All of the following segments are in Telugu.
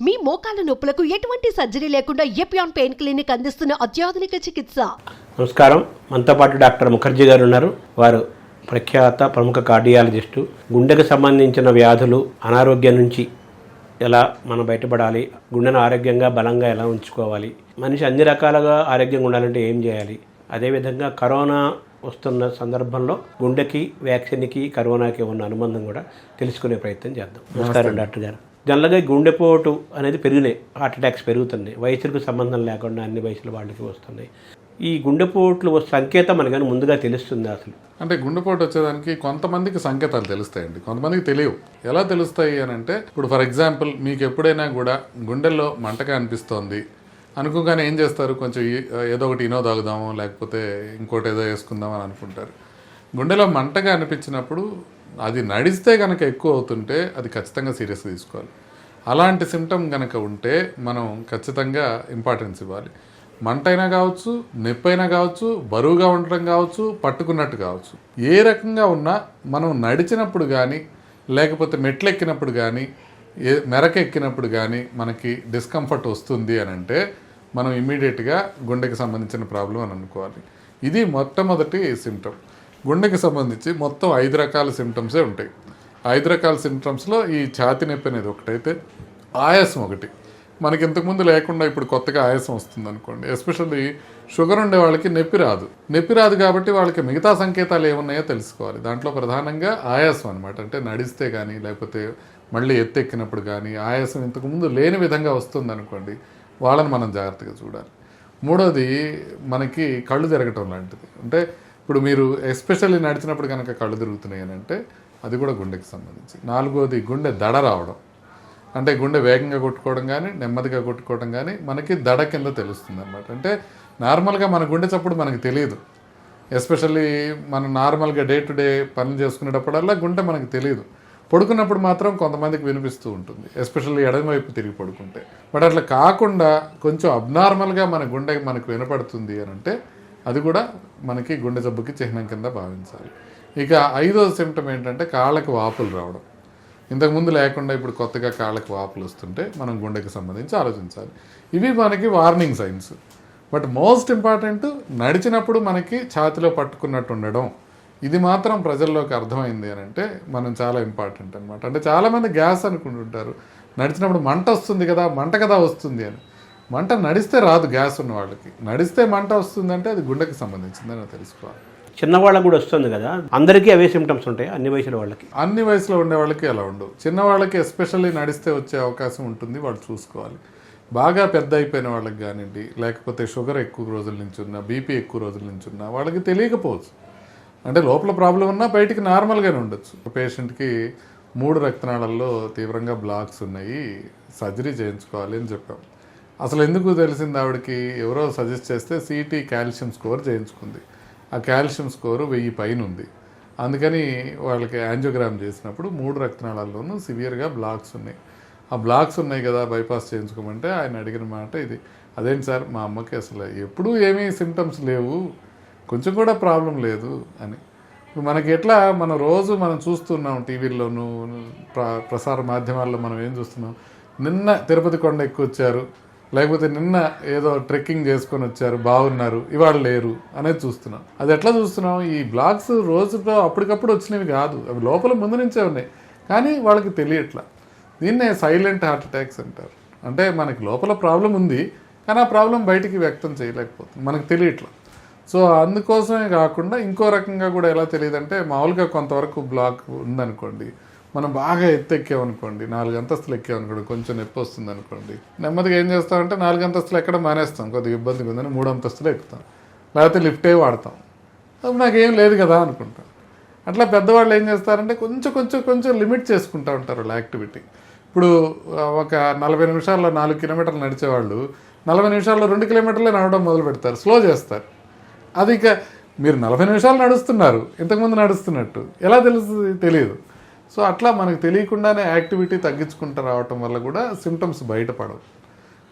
మీ మోకాల నొప్పులకు ఎటువంటి సర్జరీ లేకుండా ఎపియాన్ పెయిన్ క్లినిక్ అందిస్తున్న అత్యాధునిక చికిత్స. నమస్కారం, మనతో పాటు డాక్టర్ ముఖర్జీ గారు ఉన్నారు. వారు ప్రఖ్యాత ప్రముఖ కార్డియాలజిస్టు. గుండెకు సంబంధించిన వ్యాధులు, అనారోగ్యం నుంచి ఎలా మనం బయటపడాలి, గుండెను ఆరోగ్యంగా బలంగా ఎలా ఉంచుకోవాలి, మనిషి అన్ని రకాలుగా ఆరోగ్యంగా ఉండాలంటే ఏం చేయాలి, అదేవిధంగా కరోనా వస్తున్న సందర్భంలో గుండెకి, వ్యాక్సిన్కి, కరోనాకి ఉన్న అనుబంధం కూడా తెలుసుకునే ప్రయత్నం చేద్దాం. నమస్కారం డాక్టర్ గారు. జనరల్గా గుండెపోటు అనేది పెరిగినాయి, హార్ట్ అటాక్స్ పెరుగుతున్నాయి, వయసుకు సంబంధం లేకుండా అన్ని వయసుల వాళ్ళకి వస్తున్నాయి. ఈ గుండెపోట్లు సంకేతం మనకని ముందుగా తెలుస్తుంది అసలు? అంటే గుండెపోటు వచ్చేదానికి కొంతమందికి సంకేతాలు తెలుస్తాయండి, కొంతమందికి తెలియవు. ఎలా తెలుస్తాయి అని అంటే, ఇప్పుడు ఫర్ ఎగ్జాంపుల్ మీకు ఎప్పుడైనా కూడా గుండెల్లో మంటగా అనిపిస్తోంది అనుకోగానే ఏం చేస్తారు, కొంచెం ఏదో ఒకటి ఇనో తాగుదాము, లేకపోతే ఇంకోటి ఏదో వేసుకుందాం అని అనుకుంటారు. గుండెలో మంటగా అనిపించినప్పుడు అది నడిస్తే కనుక ఎక్కువ అవుతుంటే అది ఖచ్చితంగా సీరియస్గా తీసుకోవాలి. అలాంటి సిమ్టమ్ కనుక ఉంటే మనం ఖచ్చితంగా ఇంపార్టెన్స్ ఇవ్వాలి. మంట అయినా కావచ్చు, నొప్పి అయినా కావచ్చు, బరువుగా ఉండటం కావచ్చు, పట్టుకున్నట్టు కావచ్చు, ఏ రకంగా ఉన్నా మనం నడిచినప్పుడు కానీ, లేకపోతే మెట్లెక్కినప్పుడు కానీ, మెరకెక్కినప్పుడు కానీ మనకి డిస్కంఫర్ట్ వస్తుంది అని అంటే మనం ఇమ్మీడియట్గా గుండెకి సంబంధించిన ప్రాబ్లం అని అనుకోవాలి. ఇది మొట్టమొదటి సిమ్టమ్. గుండెకి సంబంధించి మొత్తం 5 రకాల సిమ్టమ్సే ఉంటాయి. 5 రకాల సిమ్టమ్స్లో ఈ ఛాతీ నొప్పి అనేది ఒకటైతే, ఆయాసం ఒకటి. మనకి ఇంతకుముందు లేకుండా ఇప్పుడు కొత్తగా ఆయాసం వస్తుంది అనుకోండి. ఎస్పెషల్లీ షుగర్ ఉండే వాళ్ళకి నొప్పి రాదు కాబట్టి వాళ్ళకి మిగతా సంకేతాలు ఏమున్నాయో తెలుసుకోవాలి. దాంట్లో ప్రధానంగా ఆయాసం అనమాట. అంటే నడిస్తే కానీ, లేకపోతే మళ్ళీ ఎత్తెక్కినప్పుడు కానీ ఆయాసం ఇంతకుముందు లేని విధంగా వస్తుంది అనుకోండి, వాళ్ళని మనం జాగ్రత్తగా చూడాలి. మూడోది మనకి కళ్ళు తిరగటం లాంటిది. అంటే ఇప్పుడు మీరు ఎస్పెషల్లీ నడిచినప్పుడు కనుక కళ్ళు తిరుగుతున్నాయి అని అంటే అది కూడా గుండెకి సంబంధించి. నాలుగోది గుండె దడ రావడం. అంటే గుండె వేగంగా కొట్టుకోవడం కానీ, నెమ్మదిగా కొట్టుకోవడం కానీ మనకి దడ కింద తెలుస్తుంది అనమాట. అంటే నార్మల్గా మన గుండె చప్పుడు మనకి తెలియదు. ఎస్పెషల్లీ మనం నార్మల్గా డే టు డే పనులు చేసుకునేటప్పుడల్లా గుండె మనకి తెలియదు. పడుకున్నప్పుడు మాత్రం కొంతమందికి వినిపిస్తూ ఉంటుంది, ఎస్పెషల్లీ ఎడమవైపు తిరిగి పడుకుంటే. బట్ అట్లా కాకుండా కొంచెం అబ్నార్మల్గా మన గుండె మనకు వినపడుతుంది అని అంటే అది కూడా మనకి గుండె జబ్బుకి చిహ్నం కింద భావించాలి. ఇక 5వ సిమ్టమ్ ఏంటంటే కాళ్ళకి వాపులు రావడం. ఇంతకుముందు లేకుండా ఇప్పుడు కొత్తగా కాళ్ళకి వాపులు వస్తుంటే మనం గుండెకి సంబంధించి ఆలోచించాలి. ఇవి మనకి warning signs. But most important, నడిచినప్పుడు మనకి ఛాతిలో పట్టుకున్నట్టు ఉండడం. ఇది మాత్రం ప్రజల్లోకి అర్థమైంది అని అంటే మనం చాలా ఇంపార్టెంట్ అనమాట. అంటే చాలామంది గ్యాస్ అనుకుంటుంటారు, నడిచినప్పుడు మంట వస్తుంది కదా, మంట కదా వస్తుంది అని. మంట నడిస్తే రాదు గ్యాస్ ఉన్న వాళ్ళకి. నడిస్తే మంట వస్తుందంటే అది గుండెకి సంబంధించిందని తెలుసుకోవాలి. చిన్నవాళ్ళకు కూడా వస్తుంది కదా, అందరికీ అవే సిమ్టమ్స్ ఉంటాయి అన్ని వయసుల వాళ్ళకి? అన్ని వయసులో ఉండే వాళ్ళకి అలా ఉండవు. చిన్నవాళ్ళకి ఎస్పెషల్లీ నడిస్తే వచ్చే అవకాశం ఉంటుంది, వాళ్ళు చూసుకోవాలి. బాగా పెద్ద అయిపోయిన వాళ్ళకి కానివ్వండి, లేకపోతే షుగర్ ఎక్కువ రోజుల నుంచి ఉన్నా, బీపీ ఎక్కువ రోజుల నుంచి ఉన్నా వాళ్ళకి తెలియకపోవచ్చు. అంటే లోపల ప్రాబ్లం ఉన్నా బయటికి నార్మల్గానే ఉండొచ్చు. పేషెంట్కి 3 రక్తనాళాల్లో తీవ్రంగా బ్లాక్స్ ఉన్నాయి, సర్జరీ చేయించుకోవాలి అని చెప్పాం. అసలు ఎందుకు తెలిసింది ఆవిడకి, ఎవరో సజెస్ట్ చేస్తే సిటీ కాల్షియం స్కోర్ చేయించుకుంది. ఆ కాల్షియం స్కోరు 1000 పైన ఉంది. అందుకని వాళ్ళకి యాంజియోగ్రామ్ చేసినప్పుడు 3 రక్తనాళాల్లోనూ సివియర్గా బ్లాక్స్ ఉన్నాయి. ఆ బ్లాక్స్ ఉన్నాయి కదా, బైపాస్ చేయించుకోమంటే ఆయన అడిగిన మాట ఇది. అదేంటి సార్, మా అమ్మకి అసలు ఎప్పుడూ ఏమీ సిమ్టమ్స్ లేవు, కొంచెం కూడా ప్రాబ్లం లేదు అని. ఇప్పుడు మనకి ఎట్లా మనం రోజు మనం చూస్తున్నాం టీవీల్లోనూ ప్రసార మాధ్యమాల్లో మనం ఏం చూస్తున్నాం, నిన్న తిరుపతి కొండ ఎక్కువ వచ్చారు, లేకపోతే నిన్న ఏదో ట్రెక్కింగ్ చేసుకొని వచ్చారు బాగున్నారు, ఇవాళ లేరు అనేది చూస్తున్నాం. అది ఎట్లా చూస్తున్నాం, ఈ బ్లాగ్స్ రోజుతో అప్పటికప్పుడు వచ్చినవి కాదు, అవి లోపల ముందు నుంచే ఉన్నాయి, కానీ వాళ్ళకి తెలియట్లా. దీన్నే సైలెంట్ హార్ట్ అటాక్స్ అంటారు. అంటే మనకి లోపల ప్రాబ్లం ఉంది, కానీ ఆ ప్రాబ్లం బయటికి వ్యక్తం చేయలేకపోతుంది, మనకు తెలియట్లా. సో అందుకోసమే కాకుండా ఇంకో రకంగా కూడా ఎలా తెలియదంటే, మామూలుగా కొంతవరకు బ్లాక్ ఉందనుకోండి, మనం బాగా ఎక్కామనుకోండి, 4 అంతస్తులు ఎక్కామనుకోండి, కొంచెం నొప్పి వస్తుంది అనుకోండి, నెమ్మదిగా ఏం చేస్తామంటే 4 అంతస్తులు ఎక్కడం మానేస్తాం, కొద్దిగా ఇబ్బందిగా ఉందని 3 అంతస్తులు ఎక్కుతాం, లేకపోతే లిఫ్టే వాడతాం. అప్పుడు నాకేం లేదు కదా అనుకుంటాం. అట్లా పెద్దవాళ్ళు ఏం చేస్తారంటే కొంచెం లిమిట్ చేసుకుంటూ ఉంటారు వాళ్ళ యాక్టివిటీ. ఇప్పుడు ఒక 40 నిమిషాల్లో 4 కిలోమీటర్లు నడిచేవాళ్ళు 40 నిమిషాల్లో 2 కిలోమీటర్లే నడవడం మొదలు పెడతారు, స్లో చేస్తారు. అది ఇక మీరు 40 నిమిషాలు నడుస్తున్నారు, ఇంతకుముందు నడుస్తున్నట్టు ఎలా తెలుస్తుంది, తెలియదు. సో అట్లా మనకు తెలియకుండానే యాక్టివిటీ తగ్గించుకుంటూ రావటం వల్ల కూడా సిమ్టమ్స్ బయటపడవు.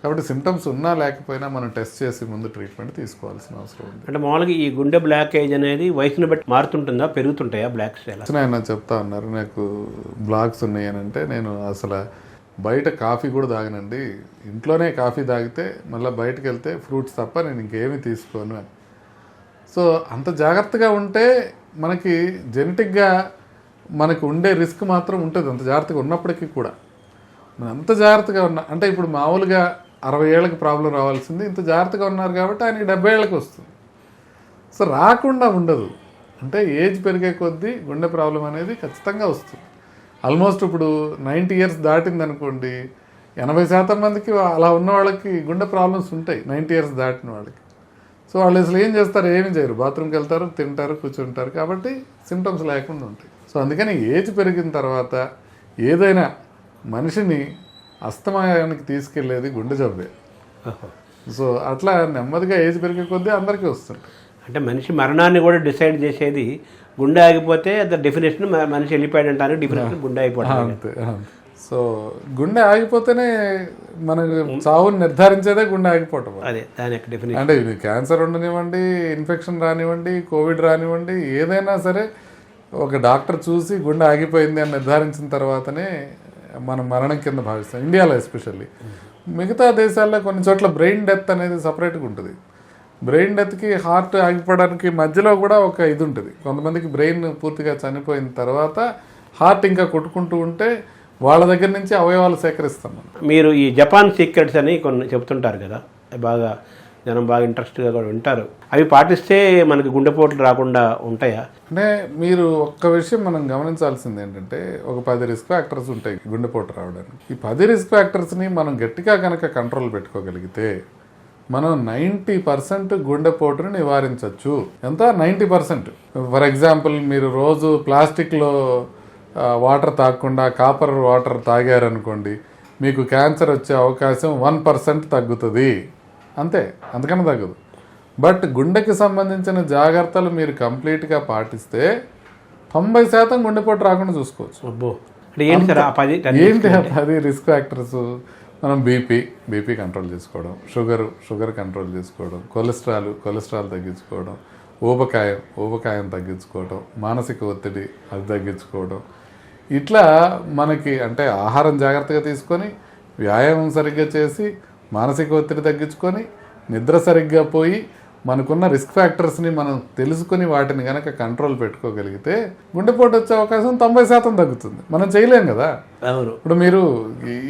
కాబట్టి సిమ్టమ్స్ ఉన్నా లేకపోయినా మనం టెస్ట్ చేసి ముందు ట్రీట్మెంట్ తీసుకోవాల్సిన అవసరం ఉంది. అంటే మామూలుగా ఈ గుండె బ్లాకేజ్ అనేది వయసును బట్టి మారుతుంటుందా, పెరుగుతుంటాయా బ్లాక్స్? ఆయన చెప్తా ఉన్నారు నాకు బ్లాక్స్ ఉన్నాయి అని అంటే, నేను అసలు బయట కాఫీ కూడా తాగనండి, ఇంట్లోనే కాఫీ తాగితే మళ్ళీ బయటకు వెళ్తే ఫ్రూట్స్ తప్ప నేను ఇంకేమీ తీసుకోను అని. సో అంత జాగ్రత్తగా ఉంటే మనకి జెనెటిక్గా మనకు ఉండే రిస్క్ మాత్రం ఉంటుంది. అంత జాగ్రత్తగా ఉన్నప్పటికీ కూడా మనం అంత జాగ్రత్తగా ఉన్నా, అంటే ఇప్పుడు మామూలుగా 60 ఏళ్ళకి ప్రాబ్లం రావాల్సింది, ఇంత జాగ్రత్తగా ఉన్నారు కాబట్టి ఆయనకి 70 ఏళ్ళకి వస్తుంది. సో రాకుండా ఉండదు, అంటే ఏజ్ పెరిగే కొద్దీ గుండె ప్రాబ్లం అనేది ఖచ్చితంగా వస్తుంది. ఆల్మోస్ట్ ఇప్పుడు 90 ఇయర్స్ దాటింది అనుకోండి, 80% మందికి అలా ఉన్న వాళ్ళకి గుండె ప్రాబ్లమ్స్ ఉంటాయి 90 ఇయర్స్ దాటిన వాళ్ళకి. సో వాళ్ళు అసలు ఏం చేస్తారు, ఏమీ చేయరు, బాత్రూమ్కి వెళ్తారు, తింటారు, కూర్చుంటారు, కాబట్టి సిమ్టమ్స్ లేకుండా ఉంటాయి. సో అందుకని ఏజ్ పెరిగిన తర్వాత ఏదైనా మనిషిని అస్తమయానికి తీసుకెళ్లేది గుండె జబ్బే. సో అట్లా నెమ్మదిగా ఏజ్ పెరిగే కొద్దీ అందరికీ వస్తుంది. అంటే మనిషి మరణాన్ని కూడా డిసైడ్ చేసేది గుండె ఆగిపోతే అది డెఫినేషన్, మనిషి వెళ్ళిపోయాడు అంటారు డెఫినేషన్ గుండె అయిపోవడం. అంతే. సో గుండె ఆగిపోతేనే మనకు చావుని నిర్ధారించేదే గుండె ఆగిపోవటం. అదే దాని యొక్క డెఫినేషన్. అంటే ఇది క్యాన్సర్ ఉండనివ్వండి, ఇన్ఫెక్షన్ రానివ్వండి, కోవిడ్ రానివ్వండి, ఏదైనా సరే ఒక డాక్టర్ చూసి గుండె ఆగిపోయింది అని నిర్ధారించిన తర్వాతనే మనం మరణం కింద భావిస్తాం, ఇండియాలో ఎస్పెషల్లీ. మిగతా దేశాల్లో కొన్ని చోట్ల బ్రెయిన్ డెత్ అనేది సపరేట్గా ఉంటుంది. బ్రెయిన్ డెత్కి హార్ట్ ఆగిపోవడానికి మధ్యలో కూడా ఒక ఇది ఉంటుంది. కొంతమందికి బ్రెయిన్ పూర్తిగా చనిపోయిన తర్వాత హార్ట్ ఇంకా కొట్టుకుంటూ ఉంటే వాళ్ళ దగ్గర నుంచి అవయవాలు సేకరిస్తాం. మీరు ఈ జపాన్ సీక్రెట్స్ అని కొన్ని చెప్తుంటారు కదా, బాగా జనం బాగా ఇంట్రెస్ట్గా కూడా వింటారు. అవి పాటిస్తే మనకి గుండెపోట్లు రాకుండా ఉంటాయా? అంటే మీరు ఒక్క విషయం మనం గమనించాల్సింది ఏంటంటే, ఒక 10 రిస్క్ ఫ్యాక్టర్స్ ఉంటాయి గుండెపోటు రావడానికి. ఈ 10 రిస్క్ ఫ్యాక్టర్స్ని మనం గట్టిగా కనుక కంట్రోల్ పెట్టుకోగలిగితే మనం 90% గుండెపోటుని నివారించవచ్చు. ఎంత? 90%. ఫర్ ఎగ్జాంపుల్, మీరు రోజు ప్లాస్టిక్లో వాటర్ తాగకుండా కాపర్ వాటర్ తాగారనుకోండి, మీకు క్యాన్సర్ వచ్చే అవకాశం 1% తగ్గుతుంది. అంతే, అంతకన్నా తగ్గదు. బట్ గుండెకి సంబంధించిన జాగ్రత్తలు మీరు కంప్లీట్గా పాటిస్తే 90% గుండెపోటు రాకుండా చూసుకోవచ్చు. అబ్బో, ఏంటి 10 రిస్క్ ఫ్యాక్టర్స్? మనం బీపీ కంట్రోల్ చేసుకోవడం, షుగర్ కంట్రోల్ చేసుకోవడం, కొలెస్ట్రాల్ తగ్గించుకోవడం, ఊబకాయం తగ్గించుకోవడం, మానసిక ఒత్తిడి అది తగ్గించుకోవడం. ఇట్లా మనకి అంటే ఆహారం జాగ్రత్తగా తీసుకొని, వ్యాయామం సరిగ్గా చేసి, మానసిక ఒత్తిడి తగ్గించుకొని, నిద్ర సరిగ్గా పోయి, మనకున్న రిస్క్ ఫ్యాక్టర్స్ని మనం తెలుసుకుని వాటిని కనుక కంట్రోల్ పెట్టుకోగలిగితే గుండెపోటు వచ్చే అవకాశం 90% తగ్గుతుంది. మనం చేయలేం కదా. ఇప్పుడు మీరు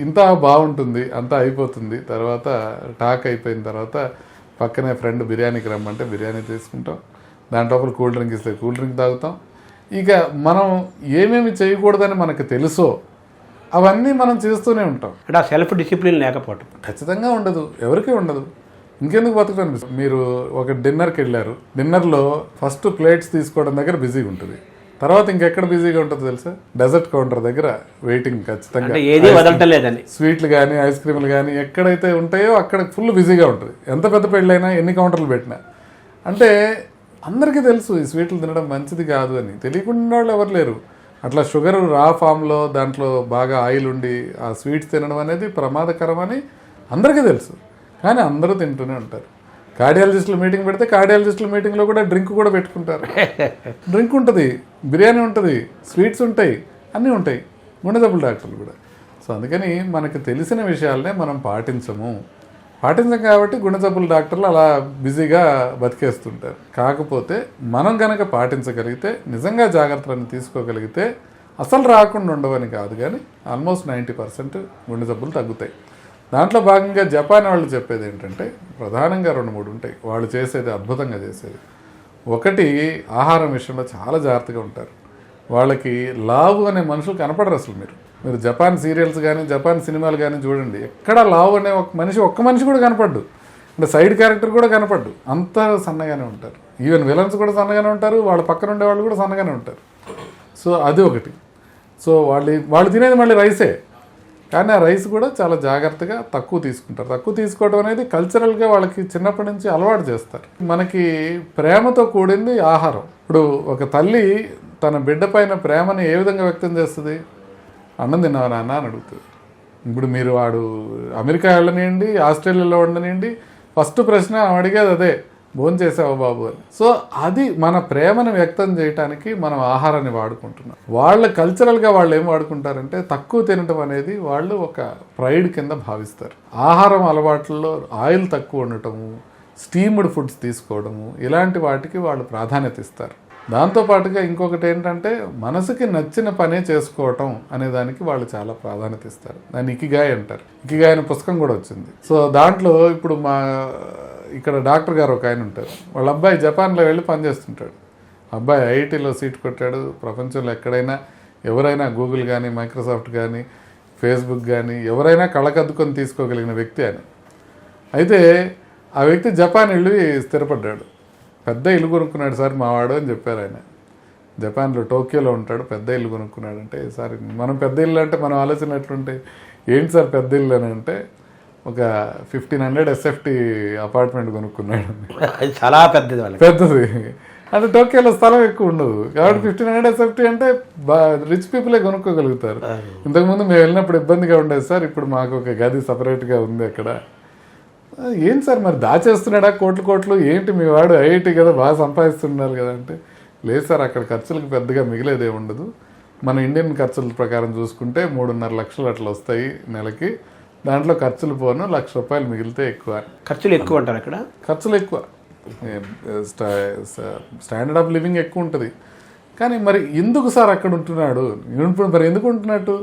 ఇంత బాగుంటుంది, అంతా అయిపోతుంది, తర్వాత టాక్ అయిపోయిన తర్వాత పక్కనే ఫ్రెండ్ బిర్యానీకి రమ్మంటే బిర్యానీ తీసుకుంటాం, దాంట్లో కూల్ డ్రింక్ ఇస్తే కూల్ డ్రింక్ తాగుతాం. ఇక మనం ఏమేమి చేయకూడదని మనకు తెలుసో అవన్నీ మనం చేస్తూనే ఉంటాం. అంటే ఆ సెల్ఫ్ డిసిప్లిన్ లేకపోవటం ఖచ్చితంగా ఉండదు, ఎవరికీ ఉండదు. ఇంకెందుకు బతకడం? మీరు ఒక డిన్నర్కి వెళ్ళారు, డిన్నర్లో ఫస్ట్ ప్లేట్స్ తీసుకోవడం దగ్గర బిజీగా ఉంటుంది, తర్వాత ఇంకెక్కడ బిజీగా ఉంటుంది తెలుసా? డెజర్ట్ కౌంటర్ దగ్గర వెయిటింగ్. ఖచ్చితంగా ఏది వదలటలేదని, స్వీట్లు కానీ ఐస్ క్రీమ్లు కానీ ఎక్కడైతే ఉంటాయో అక్కడ ఫుల్ బిజీగా ఉంటుంది. ఎంత పెద్ద పెళ్ళైనా, ఎన్ని కౌంటర్లు పెట్టినా. అంటే అందరికీ తెలుసు ఈ స్వీట్లు తినడం మంచిది కాదు అని, తెలియకుండా వాళ్ళు ఎవరు లేరు. అట్లా షుగర్ రా ఫామ్లో దాంట్లో బాగా ఆయిల్ ఉండి ఆ స్వీట్స్ తినడం అనేది ప్రమాదకరం అని అందరికీ తెలుసు, కానీ అందరూ తింటూనే ఉంటారు. కార్డియాలజిస్టులు మీటింగ్ పెడితే కార్డియాలజిస్టుల మీటింగ్లో కూడా డ్రింక్ కూడా పెట్టుకుంటారు. డ్రింక్ ఉంటుంది, బిర్యానీ ఉంటుంది, స్వీట్స్ ఉంటాయి, అన్నీ ఉంటాయి, గుండె జబ్బుల డాక్టర్లు కూడా. సో అందుకని మనకు తెలిసిన విషయాలనే మనం పాటించం కాబట్టి గుండె జబ్బుల డాక్టర్లు అలా బిజీగా బతికేస్తుంటారు. కాకపోతే మనం కనుక పాటించగలిగితే, నిజంగా జాగ్రత్తలను తీసుకోగలిగితే అసలు రాకుండా ఉండవని కాదు, కానీ ఆల్మోస్ట్ 90% గుండె జబ్బులు తగ్గుతాయి. దాంట్లో భాగంగా జపాన్ వాళ్ళు చెప్పేది ఏంటంటే, ప్రధానంగా 2-3 ఉంటాయి వాళ్ళు చేసేది, అద్భుతంగా చేసేది. ఒకటి, ఆహారం విషయంలో చాలా జాగ్రత్తగా ఉంటారు. వాళ్ళకి లావు అనే మనుషులు కనపడరు అసలు. మీరు జపాన్ సీరియల్స్ కానీ జపాన్ సినిమాలు కానీ చూడండి, ఎక్కడ లావు అనే ఒక్క మనిషి కూడా కనపడ్డు, అంటే సైడ్ క్యారెక్టర్ కూడా కనపడ్డు, అంత సన్నగానే ఉంటారు. ఈవెన్ విలన్స్ కూడా సన్నగానే ఉంటారు, వాళ్ళ పక్కన ఉండే వాళ్ళు కూడా సన్నగానే ఉంటారు. సో అది ఒకటి. సో వాళ్ళు తినేది మళ్ళీ రైసే, కానీ ఆ రైస్ కూడా చాలా జాగ్రత్తగా తక్కువ తీసుకుంటారు. తక్కువ తీసుకోవడం అనేది కల్చరల్గా వాళ్ళకి చిన్నప్పటి నుంచి అలవాటు చేస్తారు. మనకి ప్రేమతో కూడింది ఆహారం. ఇప్పుడు ఒక తల్లి తన బిడ్డ పైన ప్రేమని ఏ విధంగా వ్యక్తం చేస్తుంది? అన్నం తిన్నావా నాన్న అని అడుగుతుంది. ఇప్పుడు వాడు అమెరికా వెళ్ళనివ్వండి, ఆస్ట్రేలియాలో ఉండనివ్వండి, ఫస్ట్ ప్రశ్న అడిగేది అదే, భోంచేసావా బాబు అని. సో అది మన ప్రేమను వ్యక్తం చేయడానికి మనం ఆహారాన్ని వాడుకుంటున్నాం. వాళ్ళ కల్చరల్గా వాళ్ళు ఏం వాడుకుంటారంటే తక్కువ తినటం అనేది వాళ్ళు ఒక ప్రైడ్ కింద భావిస్తారు. ఆహారం అలవాట్లలో ఆయిల్ తక్కువ ఉండటము, స్టీమ్డ్ ఫుడ్స్ తీసుకోవడము, ఇలాంటి వాటికి వాళ్ళు ప్రాధాన్యత ఇస్తారు. దాంతోపాటుగా ఇంకొకటి ఏంటంటే మనసుకి నచ్చిన పనే చేసుకోవటం అనే దానికి వాళ్ళు చాలా ప్రాధాన్యత ఇస్తారు. దాన్ని ఇకిగాయ్ అంటారు. ఇకిగాయ్ అనే పుస్తకం కూడా వచ్చింది. సో దాంట్లో ఇప్పుడు ఇక్కడ డాక్టర్ గారు ఒక ఆయన ఉంటారు. వాళ్ళ అబ్బాయి జపాన్లో వెళ్ళి పనిచేస్తుంటాడు. అబ్బాయి ఐఐటీలో సీట్ కొట్టాడు. ప్రపంచంలో ఎక్కడైనా ఎవరైనా గూగుల్ కానీ, మైక్రోసాఫ్ట్ కానీ, ఫేస్బుక్ కానీ ఎవరైనా కళ్ళకద్దుకొని తీసుకోగలిగిన వ్యక్తి ఆయన. అయితే ఆ వ్యక్తి జపాన్ వెళ్ళి స్థిరపడ్డాడు. పెద్ద ఇల్లు కొనుక్కున్నాడు సార్ మావాడు అని చెప్పారు ఆయన. జపాన్లో టోక్యోలో ఉంటాడు. పెద్ద ఇల్లు కొనుక్కున్నాడు అంటే, సార్ మనం పెద్ద ఇల్లు అంటే మనం ఆలోచన ఎట్లుంటాయి, ఏంటి సార్ పెద్ద ఇల్లు అని అంటే, ఒక 1500 SFT అపార్ట్మెంట్ కొనుక్కున్నాడు. చాలా పెద్దది వాళ్ళకి. పెద్దది అంటే టోక్యోలో స్థలం ఎక్కువ ఉండదు కాబట్టి 1500 SFT అంటే రిచ్ పీపులే కొనుక్కోగలుగుతారు. ఇంతకుముందు మేము వెళ్ళినప్పుడు ఇబ్బందిగా ఉండేది సార్, ఇప్పుడు మాకు ఒక గది సపరేట్గా ఉంది అక్కడ. ఏంటి సార్ మరి దాచేస్తున్నాడా కోట్లు ఏంటి మీ వాడు ఐఐటీ కదా బాగా సంపాదిస్తున్నారు కదా అంటే, లేదు సార్ అక్కడ ఖర్చులకు పెద్దగా మిగిలేదే ఉండదు. మన ఇండియన్ ఖర్చుల ప్రకారం చూసుకుంటే 3.5 లక్షలు అట్లా వస్తాయి నెలకి. దాంట్లో ఖర్చులు పోను ₹1,00,000 మిగిలితే ఎక్కువ. ఖర్చులు ఎక్కువ అంటారు అక్కడ. ఖర్చులు ఎక్కువ, స్టాండర్డ్ ఆఫ్ లివింగ్ ఎక్కువ ఉంటుంది. కానీ మరి ఎందుకు సార్ అక్కడ ఉంటున్నాడు? ఇప్పుడు మరి ఎందుకు ఉంటున్నట్టు?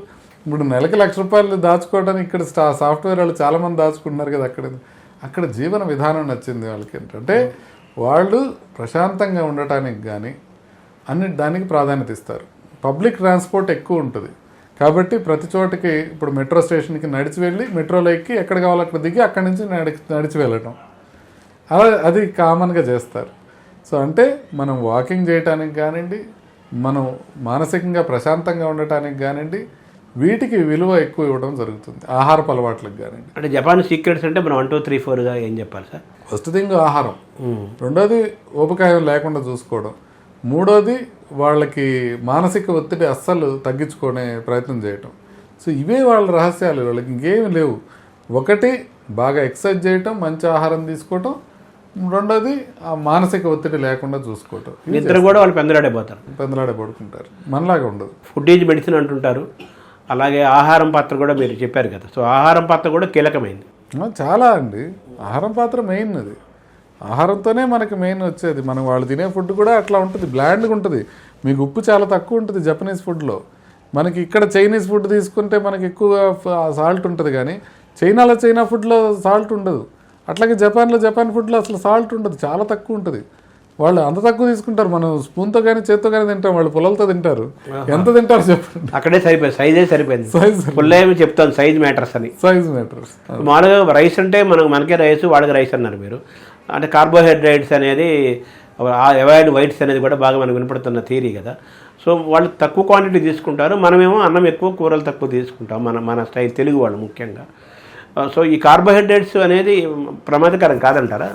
ఇప్పుడు నెలకి ₹1,00,000 దాచుకోవడానికి ఇక్కడ సాఫ్ట్వేర్ వాళ్ళు చాలామంది దాచుకుంటున్నారు కదా. అక్కడ జీవన విధానం నచ్చింది వాళ్ళకి. ఏంటంటే వాళ్ళు ప్రశాంతంగా ఉండటానికి కానీ దానికి ప్రాధాన్యత ఇస్తారు. పబ్లిక్ ట్రాన్స్పోర్ట్ ఎక్కువ ఉంటుంది కాబట్టి ప్రతి చోటకి ఇప్పుడు మెట్రో స్టేషన్కి నడిచి వెళ్ళి మెట్రోలో ఎక్కి ఎక్కడ కావాలో అక్కడ దిగి అక్కడి నుంచి నడిచి వెళ్ళటం అది కామన్గా చేస్తారు. సో అంటే మనం వాకింగ్ చేయటానికి కానివ్వండి, మనం మానసికంగా ప్రశాంతంగా ఉండటానికి కానివ్వండి, వీటికి విలువ ఎక్కువ ఇవ్వడం జరుగుతుంది. ఆహారపు అలవాట్లకు కానివ్వండి. అంటే జపాన్ సీక్రెట్స్ అంటే మనం 1, 2, 3, 4గా ఏం చెప్పాలి సార్? ఫస్ట్ థింగ్ ఆహారం, రెండోది ఊబకాయం లేకుండా చూసుకోవడం, మూడోది వాళ్ళకి మానసిక ఒత్తిడి అస్సలు తగ్గించుకునే ప్రయత్నం చేయటం. సో ఇవే వాళ్ళ రహస్యాలు, వాళ్ళకి ఇంకేమీ లేవు. ఒకటి బాగా ఎక్సర్సైజ్ చేయటం, మంచి ఆహారం తీసుకోవటం, రెండోది ఆ మానసిక ఒత్తిడి లేకుండా చూసుకోవటం. నిద్ర కూడా వాళ్ళు పెందలాడే పడుకుంటారు, మనలాగా ఉండదు. ఫుడ్ ఈజ్ మెడిసిన్ అంటుంటారు. అలాగే ఆహారం పాత్ర కూడా మీరు చెప్పారు కదా. సో ఆహారం పాత్ర కూడా కీలకమైంది. చాలా అండి, ఆహారం పాత్ర మెయిన్. అది ఆహారంతోనే మనకి మెయిన్ వచ్చేది. మనం వాళ్ళు తినే ఫుడ్ కూడా అట్లా ఉంటుంది, బ్లాండ్గా ఉంటుంది. మీకు ఉప్పు చాలా తక్కువ ఉంటుంది జపనీస్ ఫుడ్లో. మనకి ఇక్కడ చైనీస్ ఫుడ్ తీసుకుంటే మనకి ఎక్కువ సాల్ట్ ఉంటుంది, కానీ చైనా ఫుడ్లో సాల్ట్ ఉండదు. అట్లాగే జపాన్ ఫుడ్లో అసలు సాల్ట్ ఉండదు, చాలా తక్కువ ఉంటుంది. వాళ్ళు అంత తక్కువ తీసుకుంటారు. మనం స్పూన్తో కానీ చేత్తో కానీ తింటాం, వాళ్ళు పుల్లలతో తింటారు. ఎంత తింటారు చెప్పండి? అక్కడే సైజే సరిపోయింది. పుల్ల ఏమి చెప్తాను, సైజ్ మ్యాటర్స్ అని. మామూలుగా రైస్ అంటే మనకే రైస్, వాళ్ళకి రైస్ అన్నారు మీరు. అంటే కార్బోహైడ్రేట్స్ అనేది, అవాయిడ్ వైట్స్ అనేది కూడా బాగా మనకు వినపడుతున్న థియరీ కదా. సో వాళ్ళు తక్కువ క్వాంటిటీ తీసుకుంటారు, మనమేమో అన్నం ఎక్కువ, కూరలు తక్కువ తీసుకుంటాం, మన స్టైల్ తెలుగు వాళ్ళు ముఖ్యంగా. సో ఈ కార్బోహైడ్రేట్స్ అనేది ప్రమాదకరం కాదంటారా?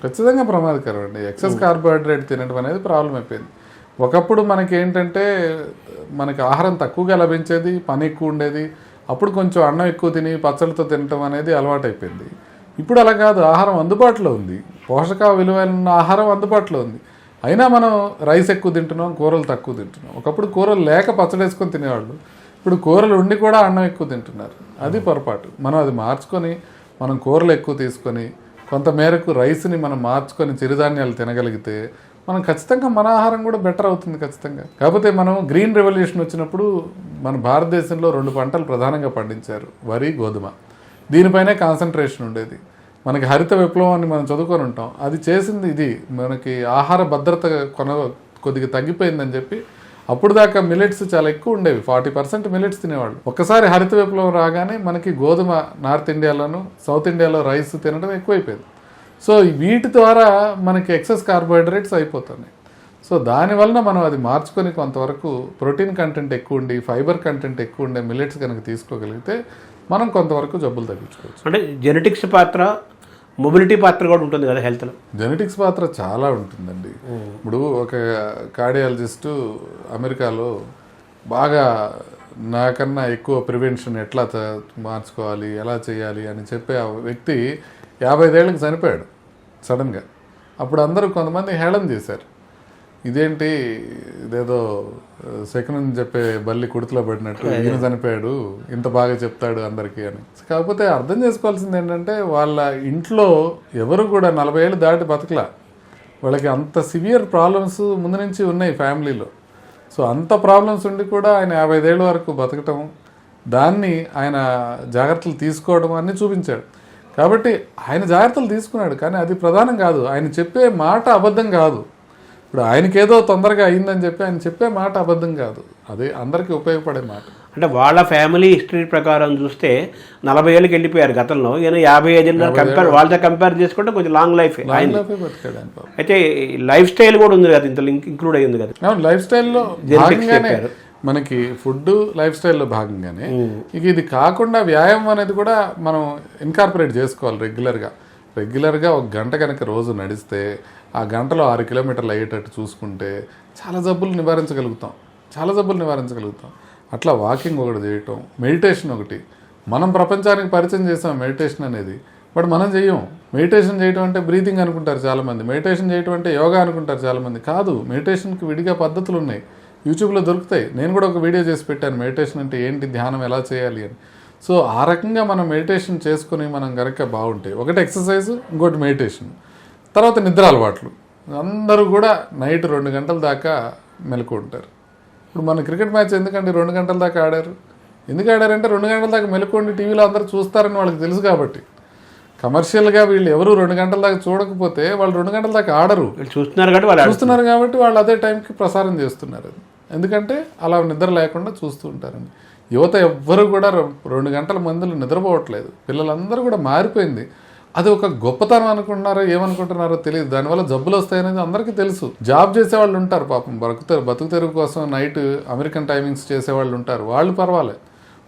ఖచ్చితంగా ప్రమాదకరం అండి. ఎక్సెస్ కార్బోహైడ్రేట్ తినడం అనేది ప్రాబ్లం అయిపోయింది. ఒకప్పుడు మనకి ఏంటంటే మనకి ఆహారం తక్కువగా లభించేది, పని ఎక్కువ ఉండేది. అప్పుడు కొంచెం అన్నం ఎక్కువ తిని పచ్చళ్ళతో తినడం అనేది అలవాటు అయిపోయింది. ఇప్పుడు అలా కాదు, ఆహారం అందుబాటులో ఉంది, పోషక విలువైన ఆహారం అందుబాటులో ఉంది. అయినా మనం రైస్ ఎక్కువ తింటున్నాం, కూరలు తక్కువ తింటున్నాం. ఒకప్పుడు కూరలు లేక పచ్చడి వేసుకొని తినేవాళ్ళు, ఇప్పుడు కూరలు ఉండి కూడా అన్నం ఎక్కువ తింటున్నారు. అది పొరపాటు. మనం అది మార్చుకొని మనం కూరలు ఎక్కువ తీసుకొని కొంత మేరకు రైస్ని మనం మార్చుకొని చిరుధాన్యాలు తినగలిగితే మనం ఖచ్చితంగా మన ఆహారం కూడా బెటర్ అవుతుంది ఖచ్చితంగా. కాకపోతే మనం గ్రీన్ రెవల్యూషన్ వచ్చినప్పుడు మన భారతదేశంలో 2 పంటలు ప్రధానంగా పండించారు, వరి, గోధుమ. దీనిపైనే కాన్సన్ట్రేషన్ ఉండేది. మనకి హరిత విప్లవం అని మనం చదువుకొని ఉంటాం. అది చేసింది ఇది. మనకి ఆహార భద్రత కొద్దిగా తగ్గిపోయిందని చెప్పి అప్పుడు దాకా మిల్లెట్స్ చాలా ఎక్కువ ఉండేవి, 40% మిల్లెట్స్ తినేవాళ్ళు. ఒక్కసారి హరిత విప్లవం రాగానే మనకి గోధుమ నార్త్ ఇండియాలోను, సౌత్ ఇండియాలో రైస్ తినడం ఎక్కువైపోయింది. సో వీటి ద్వారా మనకి ఎక్సెస్ కార్బోహైడ్రేట్స్ అయిపోతున్నాయి. సో దానివలన మనం అది మార్చుకొని కొంతవరకు ప్రోటీన్ కంటెంట్ ఎక్కువ ఉండి, ఫైబర్ కంటెంట్ ఎక్కువ ఉండే మిల్లెట్స్ కనుక తీసుకోగలిగితే మనం కొంతవరకు జబ్బులు తగ్గించుకోవచ్చు. అంటే జెనెటిక్స్ పాత్ర, మొబిలిటీ పాత్ర కూడా ఉంటుంది కదా హెల్త్లో. జెనెటిక్స్ పాత్ర చాలా ఉంటుందండి. ఇప్పుడు ఒక కార్డియాలజిస్టు అమెరికాలో బాగా నాకన్నా ఎక్కువ ప్రివెన్షన్ ఎట్లా మార్చుకోవాలి, ఎలా చేయాలి అని చెప్పే ఆ వ్యక్తి 55 ఏళ్ళకి చనిపోయాడు సడన్గా. అప్పుడు అందరూ కొంతమంది హేళన చేశారు, ఇదేంటి ఇదేదో సెకండ్ చెప్పే బల్లి కుడితిలో పడినట్టు, ఈయన చనిపోయాడు, ఇంత బాగా చెప్తాడు అందరికీ అని. కాకపోతే అర్థం చేసుకోవాల్సింది ఏంటంటే వాళ్ళ ఇంట్లో ఎవరు కూడా 40 ఏళ్ళు దాటి బతకలా, వాళ్ళకి అంత సివియర్ ప్రాబ్లమ్స్ ముందు నుంచి ఉన్నాయి ఫ్యామిలీలో. సో అంత ప్రాబ్లమ్స్ ఉండి కూడా ఆయన 55 ఏళ్ళ వరకు బతకటం, దాన్ని ఆయన జాగ్రత్తలు తీసుకోవడం అన్నీ చూపించాడు. కాబట్టి ఆయన జాగ్రత్తలు తీసుకున్నాడు, కానీ అది ప్రధానం కాదు. ఆయన చెప్పే మాట అబద్ధం కాదు. ఇప్పుడు ఆయనకేదో తొందరగా అయిందని చెప్పి ఆయన చెప్పే మాట అబద్ధం కాదు, అదే అందరికీ ఉపయోగపడే మాట. అంటే వాళ్ళ ఫ్యామిలీ హిస్టరీ ప్రకారం చూస్తే 40 ఏళ్ళకి వెళ్ళిపోయారు గతంలో, ఈయన 55 ఏళ్ళు కంపేర్, వాళ్ళతో కంపేర్ చేసుకుంటే కొంచెం లాంగ్ లైఫ్. అయితే లైఫ్ స్టైల్ కూడా ఉంది కదా, ఇంత ఇంక్లూడ్ అయ్యింది కదా. లైఫ్ స్టైల్లో భాగంగానే మనకి ఫుడ్ లైఫ్ స్టైల్లో భాగంగానే ఇక ఇది కాకుండా వ్యాయామం అనేది కూడా మనం ఇన్కార్పొరేట్ చేసుకోవాలి రెగ్యులర్గా 1 గంట కనుక రోజు నడిస్తే ఆ గంటలో 6 కిలోమీటర్లు అయ్యేటట్టు చూసుకుంటే చాలా జబ్బులు నివారించగలుగుతాం. అట్లా వాకింగ్ ఒకటి చేయటం, మెడిటేషన్ ఒకటి. మనం ప్రపంచానికి పరిచయం చేసాం మెడిటేషన్ అనేది, బట్ మనం చెయ్యం. మెడిటేషన్ చేయటం అంటే బ్రీతింగ్ అనుకుంటారు చాలామంది, మెడిటేషన్ చేయటం అంటే యోగా అనుకుంటారు చాలామంది. కాదు, మెడిటేషన్కి విడిగా పద్ధతులు ఉన్నాయి, యూట్యూబ్లో దొరుకుతాయి. నేను కూడా ఒక వీడియో చేసి పెట్టాను, మెడిటేషన్ అంటే ఏంటి, ధ్యానం ఎలా చేయాలి అని. సో ఆ రకంగా మనం మెడిటేషన్ చేసుకుని మనం కనుక బాగుంటాయి. ఒకటి ఎక్సర్సైజ్, ఇంకోటి మెడిటేషన్. తర్వాత నిద్ర అలవాట్లు. అందరూ కూడా నైట్ 2 గంటల దాకా మెలకు ఉంటారు. ఇప్పుడు మన క్రికెట్ మ్యాచ్ ఎందుకంటే 2 గంటల దాకా ఆడారు. ఎందుకు ఆడారంటే 2 గంటల దాకా మెలుకోండి టీవీలో అందరూ చూస్తారని వాళ్ళకి తెలుసు కాబట్టి. కమర్షియల్గా వీళ్ళు ఎవరు 2 గంటల దాకా చూడకపోతే వాళ్ళు 2 గంటల దాకా ఆడరు. చూస్తున్నారు కాబట్టి వాళ్ళు అదే టైంకి ప్రసారం చేస్తున్నారు. ఎందుకంటే అలా నిద్ర లేకుండా చూస్తూ ఉంటారని. యువత ఎవ్వరు కూడా 2 గంటల మందులు నిద్రపోవట్లేదు. పిల్లలందరూ కూడా మారిపోయింది. అది ఒక గొప్పతనం అనుకుంటున్నారో ఏమనుకుంటున్నారో తెలియదు. దానివల్ల జబ్బులు వస్తాయనేది అందరికీ తెలుసు. జాబ్ చేసేవాళ్ళు ఉంటారు పాపం, బతుకు తెరువు కోసం నైట్ అమెరికన్ టైమింగ్స్ చేసేవాళ్ళు ఉంటారు, వాళ్ళు పర్వాలేదు.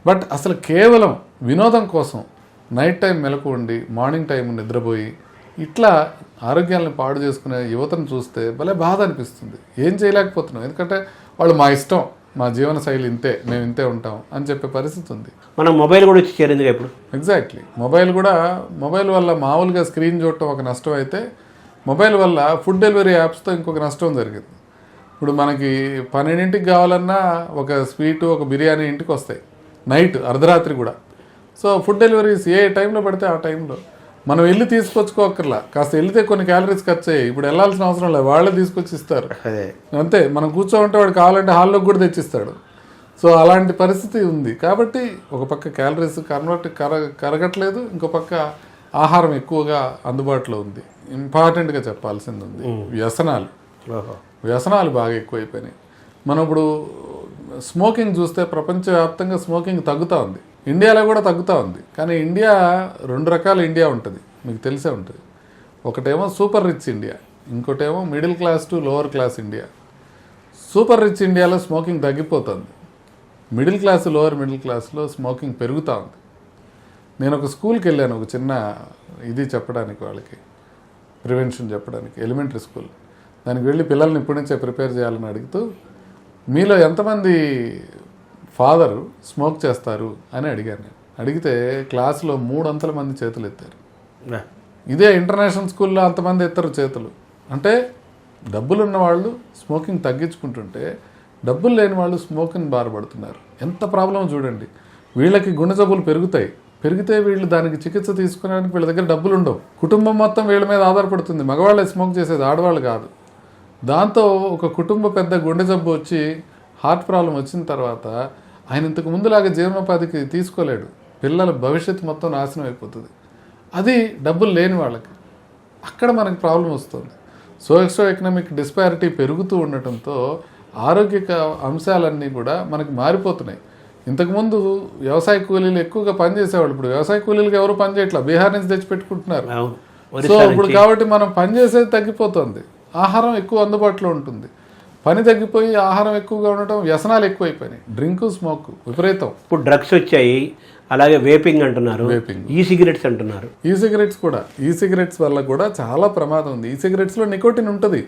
బట్ అసలు కేవలం వినోదం కోసం నైట్ టైం మెలకు ఉండి మార్నింగ్ టైం నిద్రపోయి ఇట్లా ఆరోగ్యాలను పాడు చేసుకునే యువతను చూస్తే భలే బాధ అనిపిస్తుంది. ఏం చేయలేకపోతున్నాం, ఎందుకంటే వాళ్ళు మా ఇష్టం, మా జీవన శైలి ఇంతే, మేము ఇంతే ఉంటాం అని చెప్పే పరిస్థితి ఉంది. మనం మొబైల్ కూడా వచ్చి చేరింది ఇప్పుడు. ఎగ్జాక్ట్లీ. మొబైల్ వల్ల మామూలుగా స్క్రీన్ చూడటం ఒక నష్టం అయితే, మొబైల్ వల్ల ఫుడ్ డెలివరీ యాప్స్తో ఇంకొక నష్టం జరిగింది. ఇప్పుడు మనకి 12ంటికి కావాలన్నా ఒక స్వీటు, ఒక బిర్యానీ ఇంటికి వస్తాయి నైట్ అర్ధరాత్రి కూడా. సో ఫుడ్ డెలివరీస్ ఏ టైంలో పడితే ఆ టైంలో మనం వెళ్ళి తీసుకొచ్చుకోకర్లా, కాస్త వెళ్తే కొన్ని క్యాలరీస్ ఖర్చు అయ్యాయి. ఇప్పుడు వెళ్ళాల్సిన అవసరం లేదు, వాళ్ళే తీసుకొచ్చి ఇస్తారు అంతే. మనం కూర్చోంటే వాడు కావాలంటే హాల్లోకి కూడా తెచ్చిస్తాడు. సో అలాంటి పరిస్థితి ఉంది. కాబట్టి ఒక పక్క క్యాలరీస్ కరగట్లేదు, ఇంకో పక్క ఆహారం ఎక్కువగా అందుబాటులో ఉంది. ఇంపార్టెంట్గా చెప్పాల్సింది ఉంది వ్యసనాలు బాగా ఎక్కువైపోయినాయి. మనం ఇప్పుడు స్మోకింగ్ చూస్తే ప్రపంచవ్యాప్తంగా స్మోకింగ్ తగ్గుతూ ఉంది, ఇండియాలో కూడా తగ్గుతూ ఉంది. కానీ ఇండియా 2 రకాల ఇండియా ఉంటుంది, మీకు తెలిసే ఉంటుంది. ఒకటేమో సూపర్ రిచ్ ఇండియా, ఇంకోటేమో middle class to lower class India. Super rich ఇండియాలో స్మోకింగ్ తగ్గిపోతుంది, మిడిల్ క్లాస్ లోవర్ మిడిల్ క్లాస్లో స్మోకింగ్ పెరుగుతూ ఉంది. నేను ఒక స్కూల్కి వెళ్ళాను, ఒక చిన్న ఇది చెప్పడానికి, వాళ్ళకి ప్రివెన్షన్ చెప్పడానికి, ఎలిమెంటరీ స్కూల్. దానికి వెళ్ళి పిల్లల్ని ఇప్పటి నుంచే ప్రిపేర్ చేయాలని అడుగుతూ, మీలో ఎంతమంది ఫాదరు స్మోక్ చేస్తారు అని అడిగాను నేను. అడిగితే క్లాసులో 300 మంది చేతులు ఎత్తారు. ఇదే ఇంటర్నేషనల్ స్కూల్లో అంతమంది ఎత్తారు చేతులు. అంటే డబ్బులున్న వాళ్ళు స్మోకింగ్ తగ్గించుకుంటుంటే డబ్బులు లేని వాళ్ళు స్మోకింగ్ బాధపడుతున్నారు. ఎంత ప్రాబ్లం చూడండి. వీళ్ళకి గుండె జబ్బులు పెరిగితే వీళ్ళు దానికి చికిత్స తీసుకోవడానికి వీళ్ళ దగ్గర డబ్బులు ఉండవు. కుటుంబం మొత్తం వీళ్ళ మీద ఆధారపడుతుంది. మగవాళ్ళే స్మోక్ చేసేది, ఆడవాళ్ళు కాదు. దాంతో ఒక కుటుంబ పెద్ద గుండె జబ్బు వచ్చి హార్ట్ ప్రాబ్లం వచ్చిన తర్వాత ఆయన ఇంతకు ముందులాగా జీవనోపాధికి తీసుకోలేడు. పిల్లల భవిష్యత్తు మొత్తం నాశనం అయిపోతుంది. అది డబ్బులు లేని వాళ్ళకి. అక్కడ మనకి ప్రాబ్లం వస్తుంది. సోషో ఎకనామిక్ డిస్పారిటీ పెరుగుతూ ఉండటంతో ఆరోగ్య అంశాలన్నీ కూడా మనకి మారిపోతున్నాయి. ఇంతకుముందు వ్యవసాయ కూలీలు ఎక్కువగా పనిచేసేవాళ్ళు, ఇప్పుడు వ్యవసాయ కూలీలకు ఎవరు పని చేయట్లా, బీహార్ నుంచి తెచ్చి పెట్టుకుంటున్నారు. సో ఇప్పుడు కాబట్టి మనం పనిచేసేది తగ్గిపోతుంది, ఆహారం ఎక్కువ అందుబాటులో ఉంటుంది. పని తగ్గిపోయి ఆహారం ఎక్కువగా ఉండటం, వ్యసనాలు ఎక్కువైపోయినాయి. డ్రింక్, స్మోక్ విపరీతం. ఇప్పుడు డ్రగ్స్ వచ్చాయి, అలాగే వేపింగ్ అంటున్నారు, ఈ సిగరెట్స్ అంటున్నారు. ఈ సిగరెట్స్ వల్ల కూడా చాలా ప్రమాదం ఉంది. ఈ సిగరెట్స్లో నికోటిన్ ఉంటుంది.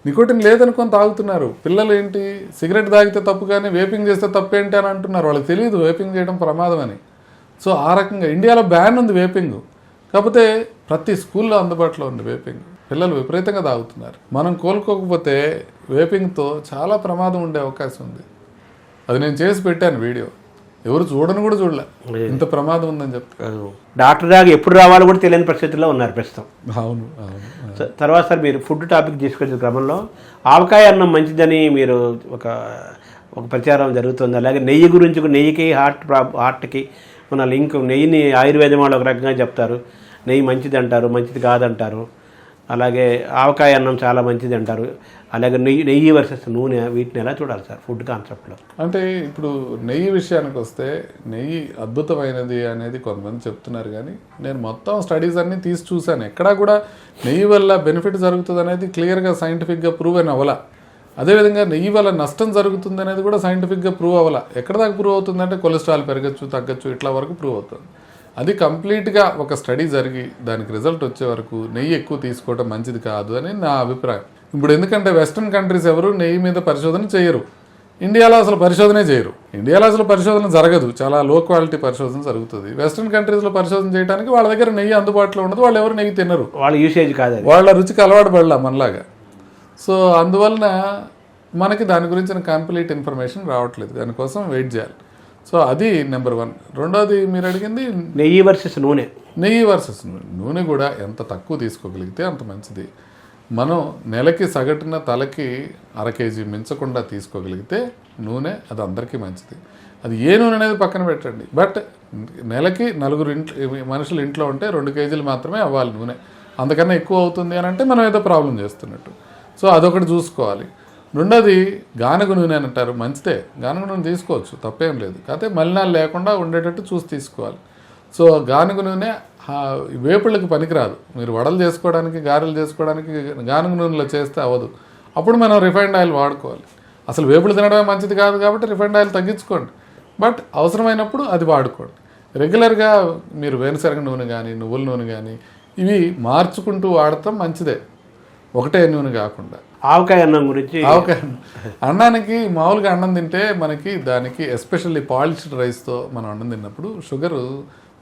నికోటిన్ లేదనుకొని తాగుతున్నారు పిల్లలు. ఏంటి, సిగరెట్ తాగితే తప్పు కానీ వేపింగ్ చేస్తే తప్పు ఏంటి అని అంటున్నారు. వాళ్ళకి తెలియదు వేపింగ్ చేయడం ప్రమాదం అని. సో ఆ రకంగా ఇండియాలో బ్యాన్ ఉంది వేపింగ్, కాకపోతే ప్రతి స్కూల్లో అందుబాటులో ఉంది వేపింగ్. పిల్లలు విపరీతంగా తాగుతున్నారు. మనం కోలుకోకపోతే వేపింగ్తో చాలా ప్రమాదం ఉండే అవకాశం ఉంది. అది నేను చేసి పెట్టాను వీడియో, ఎవరు చూడని కూడా చూడలే, ఇంత ప్రమాదం ఉందని చెప్తారు. డాక్టర్ దాకా ఎప్పుడు రావాలో కూడా తెలియని పరిస్థితుల్లో ఉన్నారు ప్రస్తుతం. అవును. తర్వాత సార్ మీరు ఫుడ్ టాపిక్ తీసుకొచ్చే క్రమంలో ఆవకాయ అన్నం మంచిదని మీరు ఒక ప్రచారం జరుగుతుంది. అలాగే నెయ్యి గురించి, నెయ్యికి హార్ట్కి మన లింక్, నెయ్యిని ఆయుర్వేదం వాళ్ళు ఒక రకంగా చెప్తారు, నెయ్యి మంచిది అంటారు, మంచిది కాదంటారు. అలాగే ఆవకాయ అన్నం చాలా మంచిది అంటారు. అలాగే నెయ్యి వర్సెస్ నూనె, వీటిని ఎలా చూడాలి సార్ ఫుడ్ కాన్సెప్ట్లో? అంటే ఇప్పుడు నెయ్యి విషయానికి వస్తే నెయ్యి అద్భుతమైనది అనేది కొంతమంది చెప్తున్నారు, కానీ నేను మొత్తం స్టడీస్ అన్నీ తీసి చూశాను. ఎక్కడా కూడా నెయ్యి వల్ల బెనిఫిట్ జరుగుతుంది అనేది క్లియర్గా సైంటిఫిక్గా ప్రూవ్ అని అవ్వాల. అదేవిధంగా నెయ్యి వల్ల నష్టం జరుగుతుంది అనేది కూడా సైంటిఫిక్గా ప్రూవ్ అవ్వాల. ఎక్కడ దాకా ప్రూవ్ అవుతుందంటే కొలెస్ట్రాల్ పెరగచ్చు, తగ్గచ్చు, ఇట్లా వరకు ప్రూవ్ అవుతుంది. అది కంప్లీట్గా ఒక స్టడీ జరిగి దానికి రిజల్ట్ వచ్చే వరకు నెయ్యి ఎక్కువ తీసుకోవడం మంచిది కాదు అని నా అభిప్రాయం. ఇప్పుడు ఎందుకంటే వెస్ట్రన్ కంట్రీస్ ఎవరు నెయ్యి మీద పరిశోధన చేయరు, ఇండియాలో అసలు పరిశోధనే చేయరు. ఇండియాలో అసలు పరిశోధన జరగదు, చాలా లో క్వాలిటీ పరిశోధన జరుగుతుంది. వెస్ట్రన్ కంట్రీస్లో పరిశోధన చేయడానికి వాళ్ళ దగ్గర నెయ్యి అందుబాటులో ఉండదు, వాళ్ళు ఎవరు నెయ్యి తినరు, వాళ్ళ యూసేజ్ కాదు, వాళ్ళ రుచికి అలవాటు పడలా మనలాగా. సో అందువలన మనకి దాని గురించిన కంప్లీట్ ఇన్ఫర్మేషన్ రావట్లేదు, దానికోసం వెయిట్ చేయాలి. సో అది నెంబర్ 1. రెండోది మీరు అడిగింది నెయ్యి వర్సెస్ నూనె. నెయ్యి వర్సెస్ నూనె కూడా ఎంత తక్కువ తీసుకోగలిగితే అంత మంచిది. మనం నెలకి సగటున తలకి 1/2 కేజీ మించకుండా తీసుకోగలిగితే నూనె అది అందరికీ మంచిది. అది ఏ నూనె అనేది పక్కన పెట్టండి, బట్ నెలకి 4 మనుషులు ఇంట్లో ఉంటే 2 కేజీలు మాత్రమే అవ్వాలి నూనె. అంతకన్నా ఎక్కువ అవుతుంది అని అంటే మనం ఏదో ప్రాబ్లం చేస్తున్నట్టు. సో అదొకటి చూసుకోవాలి. రెండోది గానుగ నూనె అని అంటారు, మంచిదే, గానుగ నూనె తీసుకోవచ్చు, తప్పేం లేదు, కాకపోతే మలినాలు లేకుండా ఉండేటట్టు చూసి తీసుకోవాలి. సో గానుగ నూనె వేపుళ్ళకి పనికిరాదు. మీరు వడలు చేసుకోవడానికి, గారెలు చేసుకోవడానికి గానుగ నూనెలో చేస్తే అవ్వదు. అప్పుడు మనం రిఫైండ్ ఆయిల్ వాడుకోవాలి. అసలు వేపులు తినడమే మంచిది కాదు కాబట్టి రిఫైండ్ ఆయిల్ తగ్గించుకోండి, బట్ అవసరమైనప్పుడు అది వాడుకోండి. రెగ్యులర్గా మీరు వేరుశనగ నూనె కానీ, నువ్వుల నూనె కానీ ఇవి మార్చుకుంటూ వాడటం మంచిదే, ఒకటే నూనె కాకుండా. ఆవకాయ అన్నం గురించి, ఆవకాయ అన్నానికి మామూలుగా అన్నం తింటే మనకి దానికి ఎస్పెషల్లీ పాలిష్డ్ రైస్తో మనం అన్నం తిన్నప్పుడు షుగరు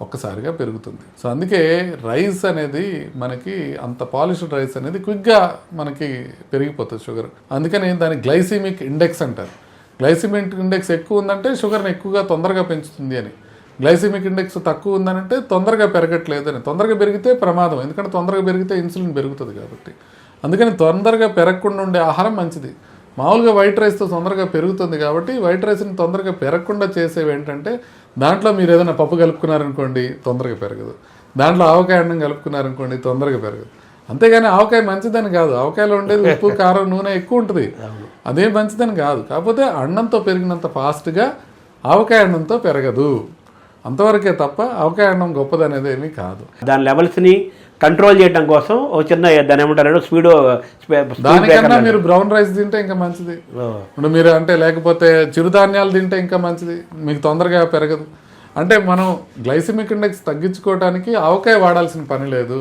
ఒక్కసారిగా పెరుగుతుంది. సో అందుకే రైస్ అనేది మనకి అంత పాలిష్డ్ రైస్ అనేది క్విక్గా మనకి పెరిగిపోతుంది షుగర్. అందుకని దాని గ్లైసిమిక్ ఇండెక్స్ అంటారు. గ్లైసిమిక్ ఇండెక్స్ ఎక్కువ ఉందంటే షుగర్ని ఎక్కువగా తొందరగా పెంచుతుంది అని, గ్లైసిమిక్ ఇండెక్స్ తక్కువ ఉందనంటే తొందరగా పెరగట్లేదు అని. తొందరగా పెరిగితే ప్రమాదం, ఎందుకంటే తొందరగా పెరిగితే ఇన్సులిన్ పెరుగుతుంది కాబట్టి. అందుకని తొందరగా పెరగకుండా ఉండే ఆహారం మంచిది. మామూలుగా వైట్ రైస్తో తొందరగా పెరుగుతుంది కాబట్టి వైట్ రైస్ని తొందరగా పెరగకుండా చేసేవి ఏంటంటే, దాంట్లో మీరు ఏదైనా పప్పు కలుపుకున్నారనుకోండి తొందరగా పెరగదు, దాంట్లో ఆవకాయ అన్నం కలుపుకున్నారనుకోండి తొందరగా పెరగదు. అంతేగాని ఆవకాయ మంచిదని కాదు, ఆవకాయలో ఉండేది ఉప్పు, కారం, నూనె ఎక్కువ ఉంటుంది, అదేం మంచిదని కాదు. కాకపోతే అన్నంతో పెరిగినంత ఫాస్ట్గా ఆవకాయ అన్నంతో పెరగదు, అంతవరకే తప్ప ఆవకాయ అన్నం గొప్పదనేది ఏమీ కాదు. దాని లెవెల్స్ని కంట్రోల్ చేయడం కోసం ఒక చిన్న దాని ఏమంటారు స్పీడ్, దానికన్నా మీరు బ్రౌన్ రైస్ తింటే ఇంకా మంచిది. ఇప్పుడు మీరు అంటే లేకపోతే చిరుధాన్యాలు తింటే ఇంకా మంచిది, మీకు తొందరగా పెరగదు. అంటే మనం గ్లైసిమిక్ ఇండెక్స్ తగ్గించుకోవడానికి ఆవకాయ వాడాల్సిన పని లేదు.